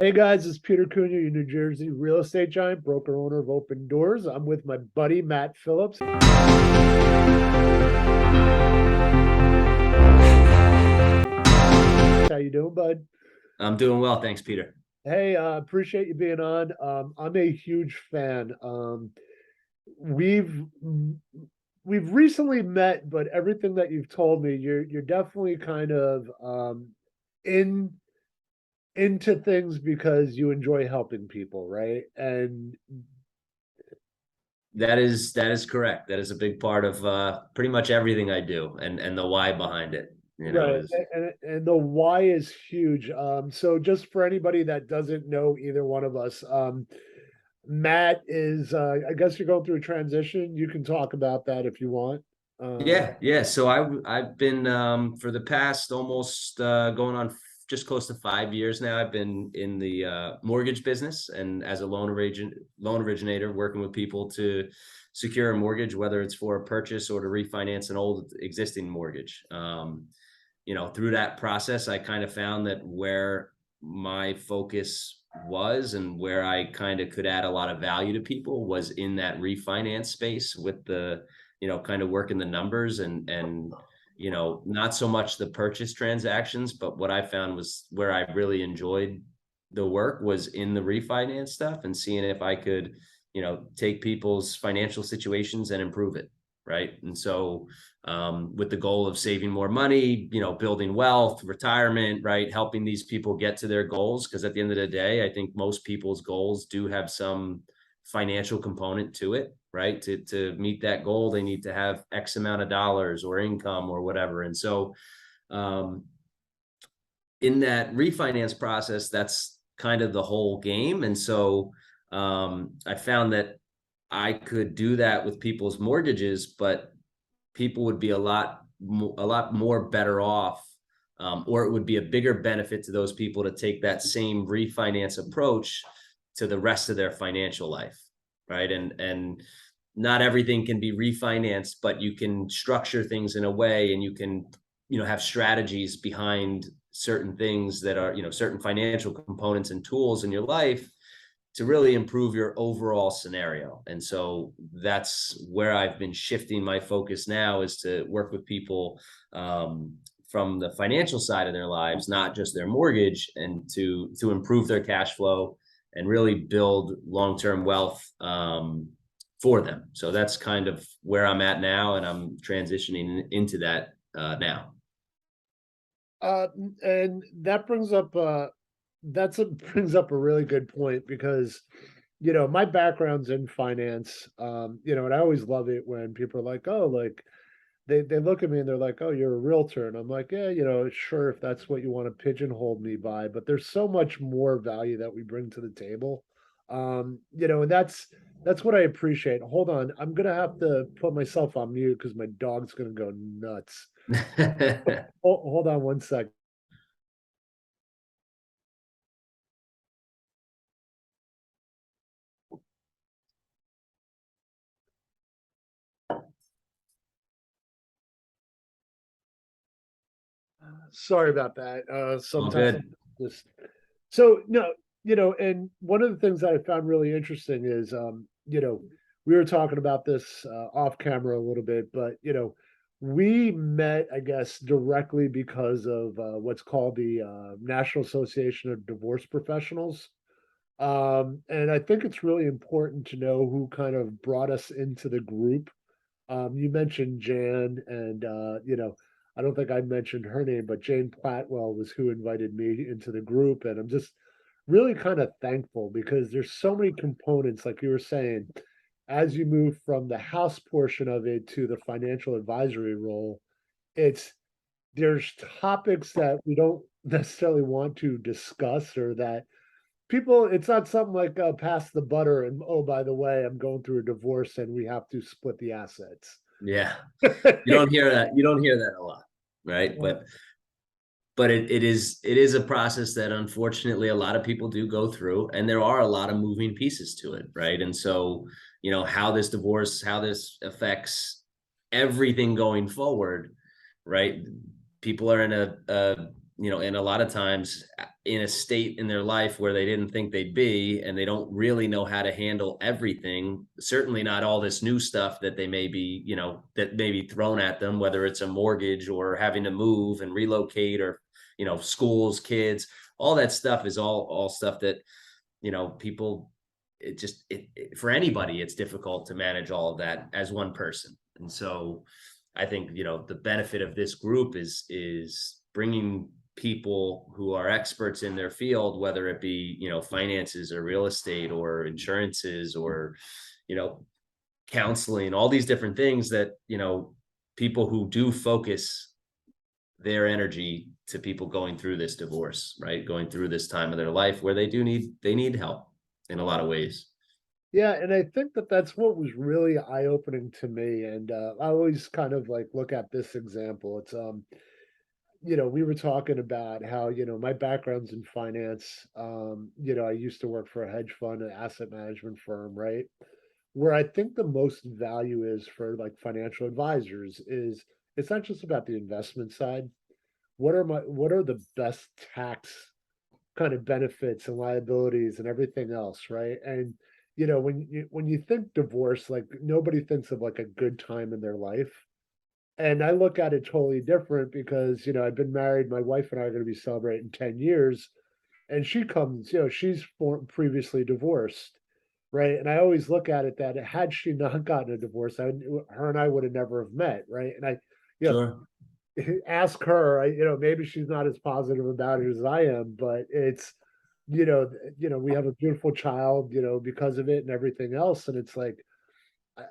Hey guys, it's Peter Cunha, your New Jersey real estate giant, broker owner of Open Doors. I'm with my buddy Matt Phillips. How you doing, bud? I'm doing well, thanks, Peter. Hey, appreciate you being on. I'm a huge fan. We've we've recently met, but everything that you've told me, you're definitely kind of in into things because you enjoy helping people, right? And That is correct. That is a big part of pretty much everything I do, and the why behind it, right, is and the why is huge. So just for anybody that doesn't know either one of us, Matt is, I guess you're going through a transition. You can talk about that if you want. yeah, yeah. So I've been for the past almost going on just close to 5 years now. I've been in the mortgage business and as a loan originator, working with people to secure a mortgage, whether it's for a purchase or to refinance an old existing mortgage. Through that process, I kind of found that where my focus was and where I kind of could add a lot of value to people was in that refinance space with the, kind of working the numbers and not so much the purchase transactions, but what I found was where I really enjoyed the work was in the refinance stuff and seeing if I could, take people's financial situations and improve it. Right. And so with the goal of saving more money, building wealth, retirement, right, helping these people get to their goals. Because at the end of the day, I think most people's goals do have some financial component to it, right? To meet that goal, they need to have X amount of dollars or income or whatever. And so um, in that refinance process, that's kind of the whole game. And so I found that I could do that with people's mortgages, but people would be a lot more better off, or it would be a bigger benefit to those people to take that same refinance approach to the rest of their financial life, right? And not everything can be refinanced, but you can structure things in a way, and you can have strategies behind certain things that are certain financial components and tools in your life to really improve your overall scenario. And so that's where I've been shifting my focus now, is to work with people from the financial side of their lives, not just their mortgage, and to improve their cash flow and really build long-term wealth for them. So that's kind of where I'm at now, and I'm transitioning into that now. Uh, and that brings up brings up a really good point because my background's in finance, and I always love it when people are like, oh, like they look at me and they're like, oh, you're a realtor, and I'm like, yeah, sure, if that's what you want to pigeonhole me by, but there's so much more value that we bring to the table. And that's what I appreciate. Hold on, I'm gonna have to put myself on mute because my dog's gonna go nuts. Hold on one sec. Sorry about that. All Sometimes good. just so no, and one of the things that I found really interesting is, we were talking about this off camera a little bit, but we met, I guess, directly because of what's called the National Association of Divorce Professionals. And I think it's really important to know who kind of brought us into the group. You mentioned Jan, and I don't think I mentioned her name, but Jane Platwell was who invited me into the group, and I'm just really kind of thankful because there's so many components, like you were saying, as you move from the house portion of it to the financial advisory role. It's there's topics that we don't necessarily want to discuss, or that people, it's not something like pass the butter and, oh, by the way, I'm going through a divorce and we have to split the assets. Yeah. You don't hear that. You don't hear that a lot, right? But it is a process that unfortunately a lot of people do go through, and there are a lot of moving pieces to it, right? And so how this affects everything going forward, right? People are in a and a lot of times in a state in their life where they didn't think they'd be, and they don't really know how to handle everything, certainly not all this new stuff that they may be, that may be thrown at them, whether it's a mortgage or having to move and relocate, or, schools, kids, all that stuff is all stuff that, people, for anybody, it's difficult to manage all of that as one person. And so I think, the benefit of this group is bringing people who are experts in their field, whether it be, finances or real estate or insurances or, counseling, all these different things that, people who do focus their energy to people going through this divorce, right? Going through this time of their life where they need help in a lot of ways. Yeah, and I think that that's what was really eye-opening to me, and, I always kind of, like, look at this example. It's, we were talking about how, my background's in finance. I used to work for a hedge fund, an asset management firm, right? Where I think the most value is for, like, financial advisors is it's not just about the investment side. What are the best tax kind of benefits and liabilities and everything else, right? And when you think divorce, like nobody thinks of like a good time in their life. And I look at it totally different because, I've been married, my wife and I are going to be celebrating 10 years, and she comes, she's previously divorced, right? And I always look at it that had she not gotten a divorce, her and I would have never have met, right? And you Sure. ask her, maybe she's not as positive about it as I am, but it's, we have a beautiful child, because of it and everything else. And it's like,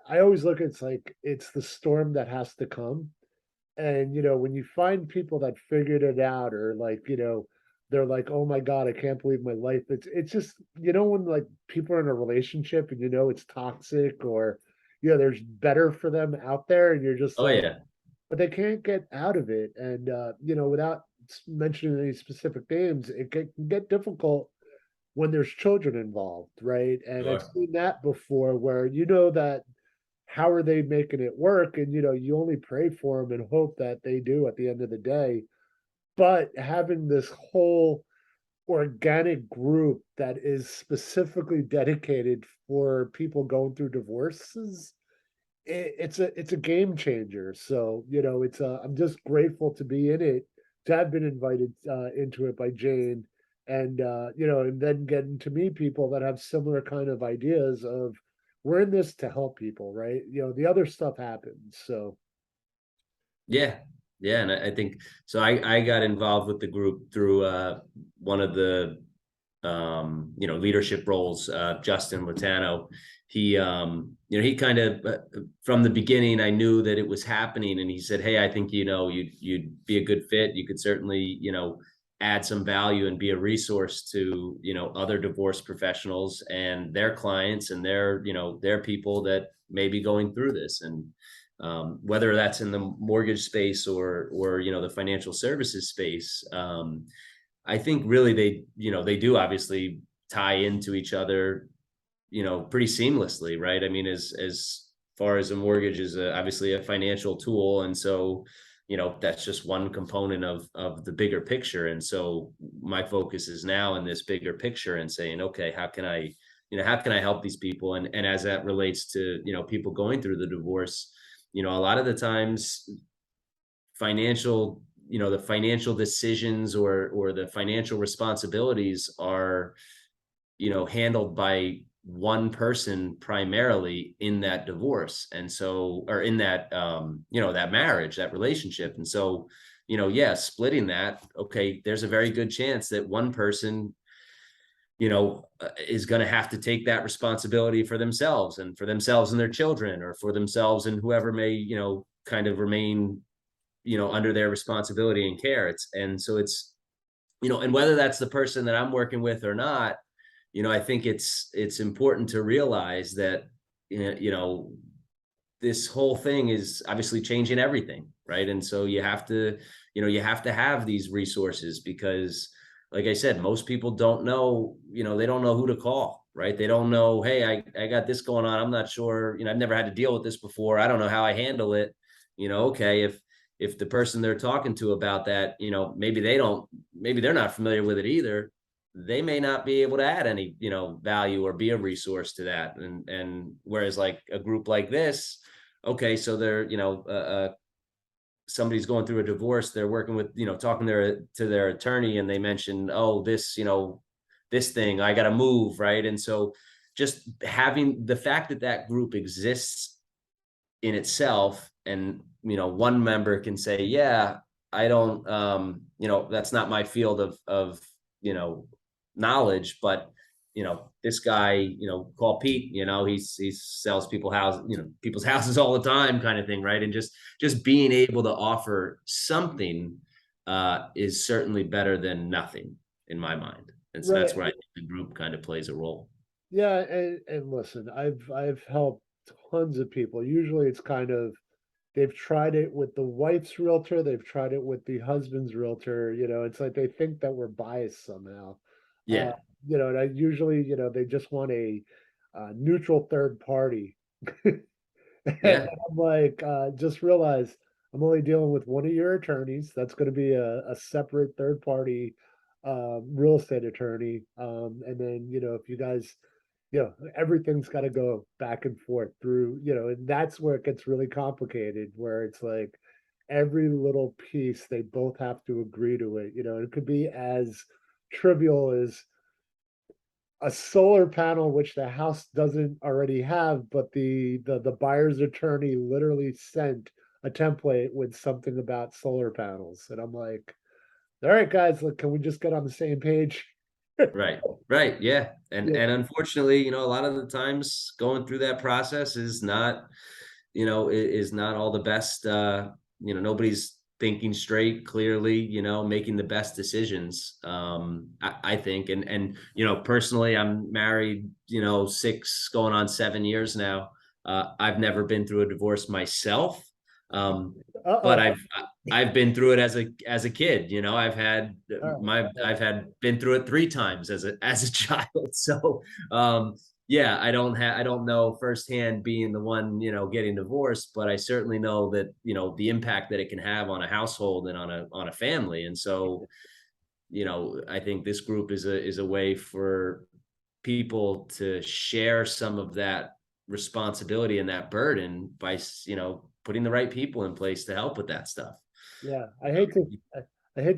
I always look, it's like, it's the storm that has to come. And, when you find people that figured it out, or like, they're like, oh my God, I can't believe my life. It's just, when like people are in a relationship and it's toxic, or, there's better for them out there, and you're just Oh like, yeah. but they can't get out of it. And, without mentioning any specific names, can get difficult when there's children involved, right? And I've Sure. seen that before where that how are they making it work? And, you only pray for them and hope that they do at the end of the day. But having this whole organic group that is specifically dedicated for people going through divorces, it's a game changer. So, I'm just grateful to be in it, to have been invited into it by Jane, and and then getting to meet people that have similar kind of ideas of we're in this to help people, right? The other stuff happens. So Yeah. Yeah. And I think so. I got involved with the group through one of the leadership roles, Justin Latano. He kind of from the beginning, I knew that it was happening, and he said, hey, I think you'd be a good fit. You could certainly add some value and be a resource to other divorce professionals and their clients and their people that may be going through this. And whether that's in the mortgage space or the financial services space, I think really they do obviously tie into each other, pretty seamlessly, right? I mean, as far as a mortgage is obviously a financial tool, and so that's just one component of the bigger picture. And so my focus is now in this bigger picture and saying, okay, how can I help these people? And as that relates to people going through the divorce, a lot of the times financial the financial decisions or the financial responsibilities are handled by one person primarily in that divorce, and so or in that that marriage, that relationship. And so yeah, splitting that, okay, there's a very good chance that one person is going to have to take that responsibility for themselves and their children, or for themselves and whoever may kind of remain under their responsibility and care. It's and whether that's the person that I'm working with or not, I think it's important to realize that this whole thing is obviously changing everything, right? And so you have to have these resources, because like I said, most people don't know, they don't know who to call, right? They don't know, hey, I got this going on, I'm not sure, I've never had to deal with this before, I don't know how I handle it. Okay, if the person they're talking to about that, you know, maybe they're not familiar with it either, they may not be able to add any, you know, value or be a resource to that. And whereas like a group like this, okay, so they're, you know, somebody's going through a divorce, they're working with, you know, talking to their attorney, and they mention, oh, this, you know, this thing, I got to move, right? And so just having the fact that that group exists in itself, and, you know, one member can say, yeah, I don't, you know, that's not my field of, you know, knowledge, but, you know, this guy, you know, call Pete, you know, he sells people's houses all the time, kind of thing, right? And just being able to offer something is certainly better than nothing in my mind. And so Right. that's where I think the group kind of plays a role. Yeah, and listen, I've helped tons of people. Usually it's kind of they've tried it with the wife's realtor, they've tried it with the husband's realtor, you know, it's like they think that we're biased somehow. Uh, Yeah. and I usually, they just want a neutral third party. And Yeah. I'm like, just realize I'm only dealing with one of your attorneys. That's going to be a separate third party real estate attorney. And then, if you guys, everything's got to go back and forth through, and that's where it gets really complicated, where it's like every little piece, they both have to agree to it. It could be as trivial as a solar panel which the house doesn't already have, but the buyer's attorney literally sent a template with something about solar panels. And I'm like, all right, guys, look, can we just get on the same page? Right. Right. Yeah. Yeah, And unfortunately, you know, a lot of the times going through that process is not, you know, is not all the best. You know, nobody's thinking straight, clearly, you know, making the best decisions. I think. And you know, personally, I'm married, you know, 6 going on 7 years now. I've never been through a divorce myself. But uh-oh. I've been through it as a kid, you know. All right. I've had been through it 3 times as a child. So yeah, I don't know firsthand being the one, you know, getting divorced, but I certainly know that, you know, the impact that it can have on a household and on a family. And so, you know, I think this group is a way for people to share some of that responsibility and that burden by, you know, putting the right people in place to help with that stuff. Yeah, I hate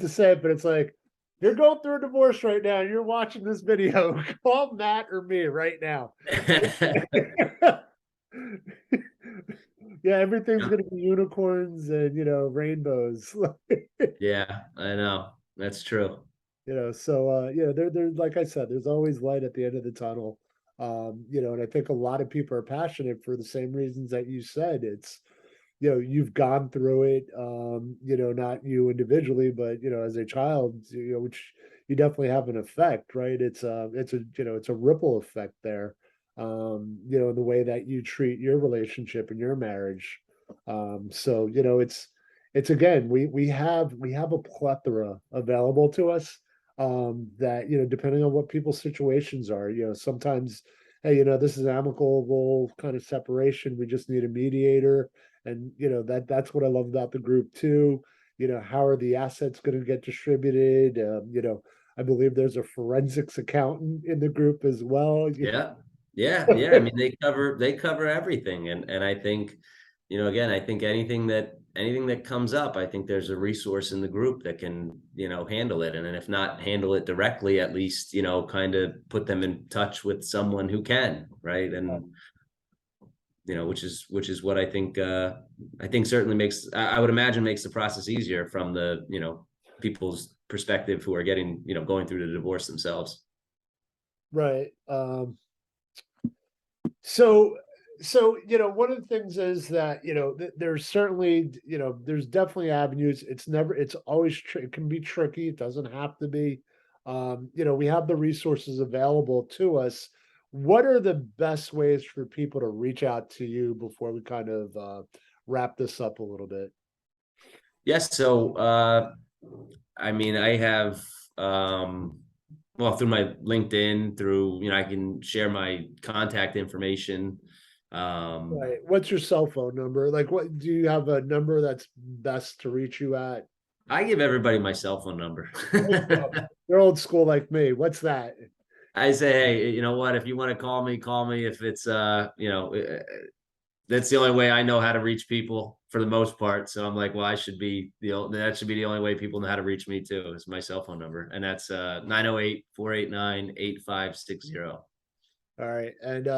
to say it, but it's like you're going through a divorce right now. And you're watching this video. Call Matt or me right now. Yeah, everything's gonna be unicorns and rainbows. Yeah, I know. That's true. So there's like I said, there's always light at the end of the tunnel. And I think a lot of people are passionate for the same reasons that you said. It's you've gone through it, not you individually, but as a child, which you definitely have an effect, right? It's a ripple effect there. In the way that you treat your relationship and your marriage. So it's again, we have a plethora available to us, that depending on what people's situations are, sometimes, hey, this is an amicable kind of separation, we just need a mediator. And that's what I love about the group too. How are the assets going to get distributed? I believe there's a forensics accountant in the group as well. Yeah. Yeah, yeah. I mean, they cover everything. And I think, you know, again, I think anything that comes up, I think there's a resource in the group that can, you know, handle it. And then if not handle it directly, at least, you know, kind of put them in touch with someone who can, right? And you know, which is what I think certainly makes, I would imagine makes the process easier from the, you know, people's perspective who are getting, you know, going through the divorce themselves. Right. So, one of the things is that, there's certainly, there's definitely avenues. It's always, it can be tricky. It doesn't have to be. We have the resources available to us. What are the best ways for people to reach out to you before we kind of wrap this up a little bit? Yes. So, I mean, I have, well, through my LinkedIn, through, you know, I can share my contact information. Right. What's your cell phone number? Like, what do you have a number that's best to reach you at? I give everybody my cell phone number. They're old school like me. What's that? I say, hey, you know what? If you want to call me, call me. If it's that's the only way I know how to reach people for the most part. So I'm like, well, that should be the only way people know how to reach me too, is my cell phone number. And that's 908-489-8560. All right. And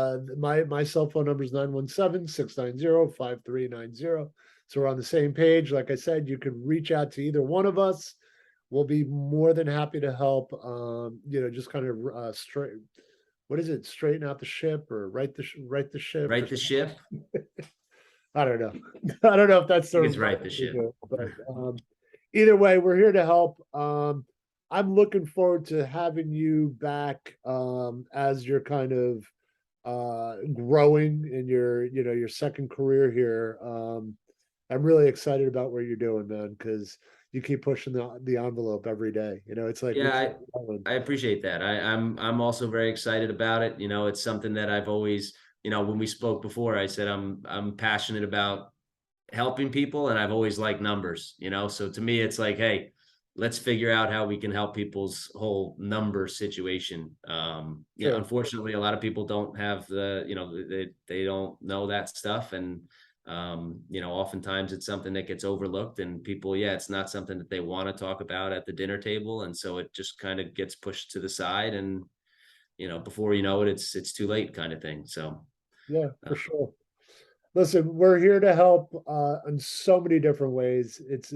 my cell phone number is 917-690-5390. So we're on the same page. Like I said, you can reach out to either one of us. We'll be more than happy to help. Just kind of straight. What is it? Straighten out the ship or right the ship? Right the ship. I don't know. I don't know if that's It's right the ship. But either way, we're here to help. I'm looking forward to having you back as you're kind of growing in your second career here. I'm really excited about what you're doing, man, because you keep pushing the envelope every day. It's like Yeah, I appreciate that. I'm also very excited about it. It's something that I've always, when we spoke before, I said I'm passionate about helping people, and I've always liked numbers. So to me, it's like, hey, let's figure out how we can help people's whole number situation. Sure. Unfortunately, a lot of people don't have they don't know that stuff, and oftentimes it's something that gets overlooked, and people, it's not something that they want to talk about at the dinner table, and so it just kind of gets pushed to the side, and before you know it, it's too late, kind of thing. So Yeah, for sure. Listen, we're here to help in so many different ways. It's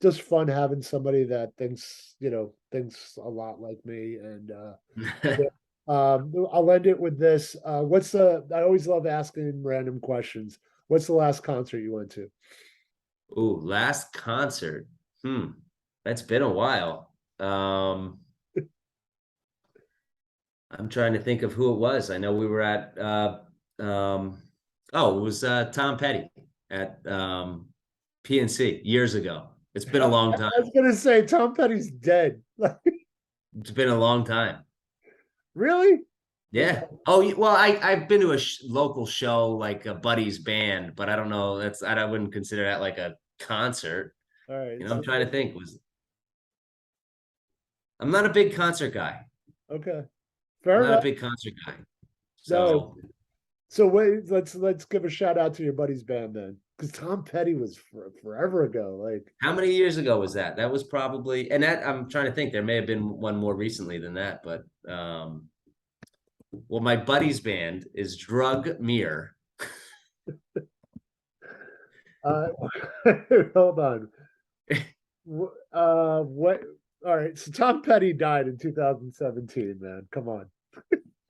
just fun having somebody that thinks a lot like me. And yeah, I'll end it with this. I always love asking random questions. What's the last concert you went to? Ooh, last concert. That's been a while. I'm trying to think of who it was. I know we were at it was Tom Petty at PNC years ago. It's been a long time. I was gonna say Tom Petty's dead. It's been a long time. Really? Yeah. Oh, well, I've been to a local show, like a buddy's band, but I don't know. I wouldn't consider that like a concert. All right. I'm trying to think. I'm not a big concert guy. Okay. I'm Fair not enough. a big concert guy. No. So So wait, let's give a shout out to your buddy's band then, because Tom Petty was forever ago. Like, how many years ago was that? That was probably, and that I'm trying to think. There may have been one more recently than that, but well, my buddy's band is Drug Mirror. Hold on. What? All right. So Tom Petty died in 2017. Man, come on.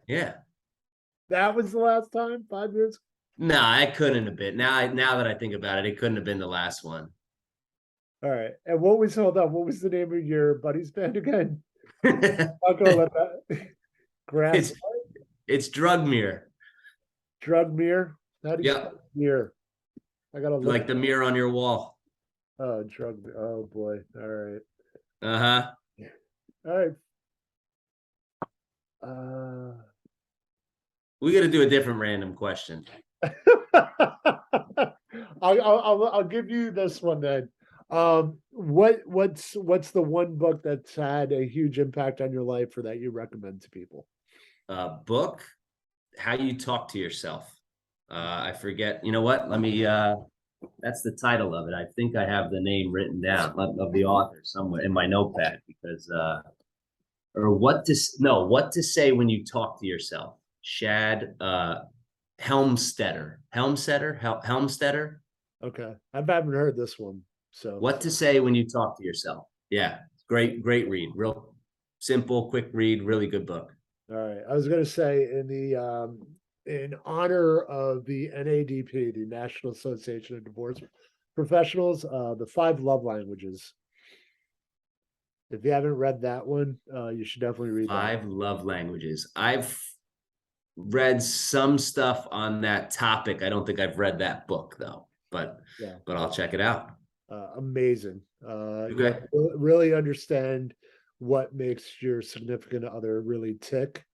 Yeah. That was the last time. 5 years. No, it couldn't have been. Now that I think about it, it couldn't have been the last one. All right. And hold on. What was the name of your buddy's band again? I'll go let that. Grass. It's Drug Mirror. Drug Mirror. How do you Yep. mirror? I gotta look. Like the mirror on your wall. Oh, drug. Oh boy. All right. Uh-huh. All right. We got to do a different random question. I'll give you this one then. What's the one book that's had a huge impact on your life or that you recommend to people? Book, How You Talk to Yourself. I forget. You know what? Let me. That's the title of it. I think I have the name written down of the author somewhere in my notepad, because or what to say when you talk to yourself. Shad Helmstetter. Okay, I haven't heard this one. So What to Say When You Talk to Yourself. Yeah, great read. Real simple, quick read. Really good book. All right, I was going to say in honor of the NADP, the National Association of Divorce Professionals, the 5 Love Languages. If you haven't read that one, you should definitely read 5 Love Languages. I've read some stuff on that topic. I don't think I've read that book though, but I'll check it out. Amazing. Okay. Really understand what makes your significant other really tick.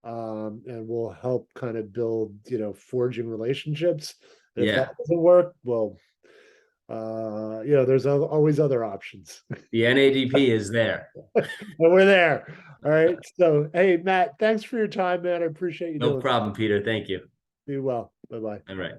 and we'll help kind of build, forging relationships. If that Yeah. doesn't work, well, there's always other options. The NADP is there. And we're there. All right. So, hey, Matt, thanks for your time, man. I appreciate you No doing that. problem, Peter. Thank you. Be well. Bye bye. All right.